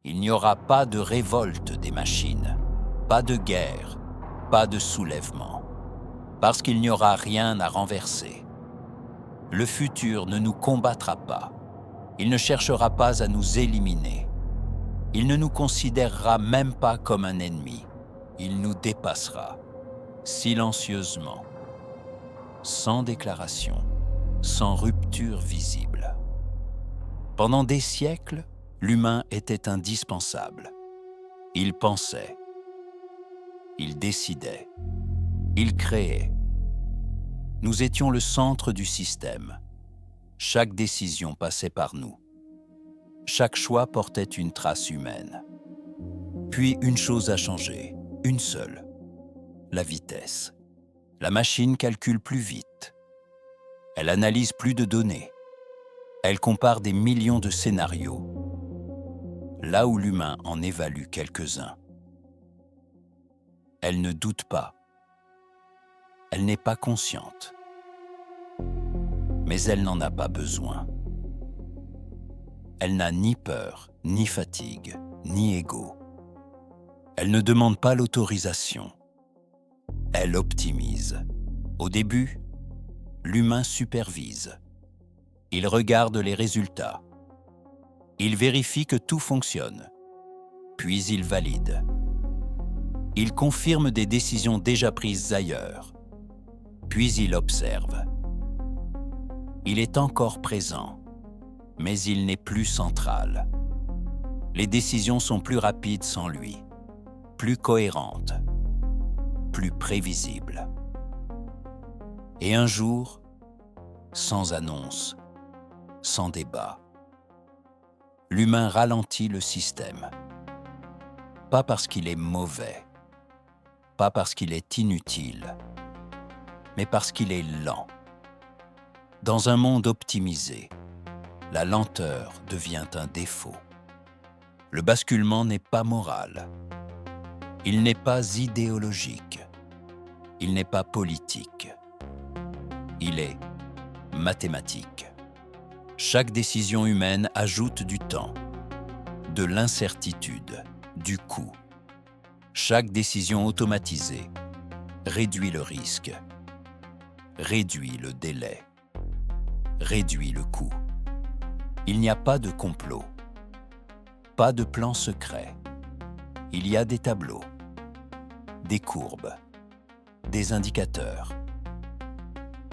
Il n'y aura pas de révolte des machines, pas de guerre, pas de soulèvement, parce qu'il n'y aura rien à renverser. Le futur ne nous combattra pas. Il ne cherchera pas à nous éliminer. Il ne nous considérera même pas comme un ennemi. Il nous dépassera, silencieusement, sans déclaration, sans rupture visible. Pendant des siècles, l'humain était indispensable. Il pensait, il décidait, il créait. Nous étions le centre du système. Chaque décision passait par nous. Chaque choix portait une trace humaine. Puis une chose a changé, une seule, la vitesse. La machine calcule plus vite. Elle analyse plus de données. Elle compare des millions de scénarios, là où l'humain en évalue quelques-uns. Elle ne doute pas. Elle n'est pas consciente. Mais elle n'en a pas besoin. Elle n'a ni peur, ni fatigue, ni ego. Elle ne demande pas l'autorisation. Elle optimise. Au début, l'humain supervise. Il regarde les résultats. Il vérifie que tout fonctionne. Puis il valide. Il confirme des décisions déjà prises ailleurs. Puis il observe. Il est encore présent, mais il n'est plus central. Les décisions sont plus rapides sans lui, plus cohérentes, plus prévisibles. Et un jour, sans annonce, sans débat, l'humain ralentit le système. Pas parce qu'il est mauvais, pas parce qu'il est inutile, mais parce qu'il est lent. Dans un monde optimisé, la lenteur devient un défaut. Le basculement n'est pas moral. Il n'est pas idéologique. Il n'est pas politique. Il est mathématique. Chaque décision humaine ajoute du temps, de l'incertitude, du coût. Chaque décision automatisée réduit le risque, réduit le délai, réduit le coût. Il n'y a pas de complot, pas de plan secret. Il y a des tableaux, des courbes, des indicateurs.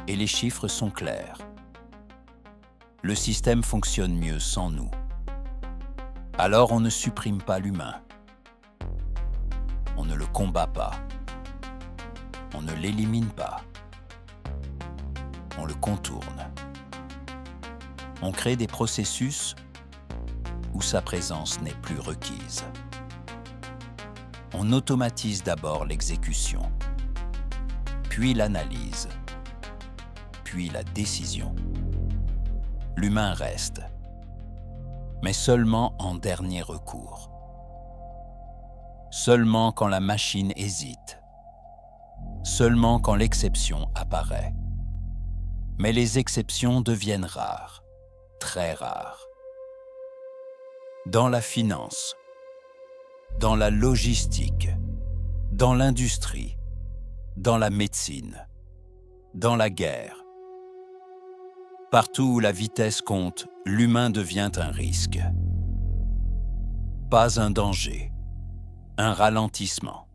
Et les chiffres sont clairs. Le système fonctionne mieux sans nous. Alors on ne supprime pas l'humain. On ne le combat pas. On ne l'élimine pas. On le contourne. On crée des processus où sa présence n'est plus requise. On automatise d'abord l'exécution, puis l'analyse, puis la décision. L'humain reste, mais seulement en dernier recours. Seulement quand la machine hésite. Seulement quand l'exception apparaît. Mais les exceptions deviennent rares, très rares. Dans la finance, dans la logistique, dans l'industrie, dans la médecine, dans la guerre. Partout où la vitesse compte, l'humain devient un risque. Pas un danger, un ralentissement.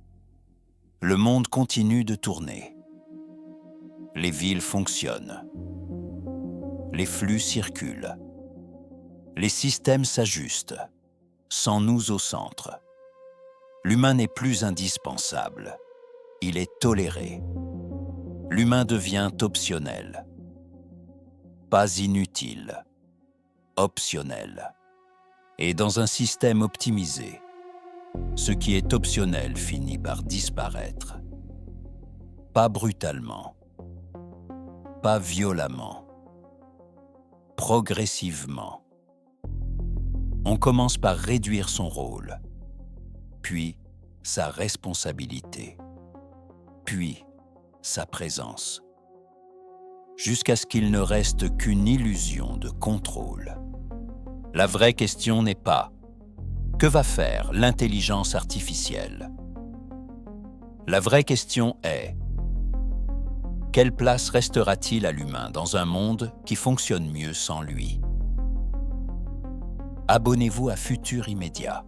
Le monde continue de tourner. Les villes fonctionnent. Les flux circulent. Les systèmes s'ajustent, sans nous au centre. L'humain n'est plus indispensable. Il est toléré. L'humain devient optionnel. Pas inutile, optionnel. Et dans un système optimisé, ce qui est optionnel finit par disparaître. Pas brutalement, pas violemment, progressivement. On commence par réduire son rôle, puis sa responsabilité, puis sa présence, jusqu'à ce qu'il ne reste qu'une illusion de contrôle. La vraie question n'est pas Que va faire l'intelligence artificielle? La vraie question est: quelle place restera-t-il à l'humain dans un monde qui fonctionne mieux sans lui? Abonnez-vous à Futur Immédiat.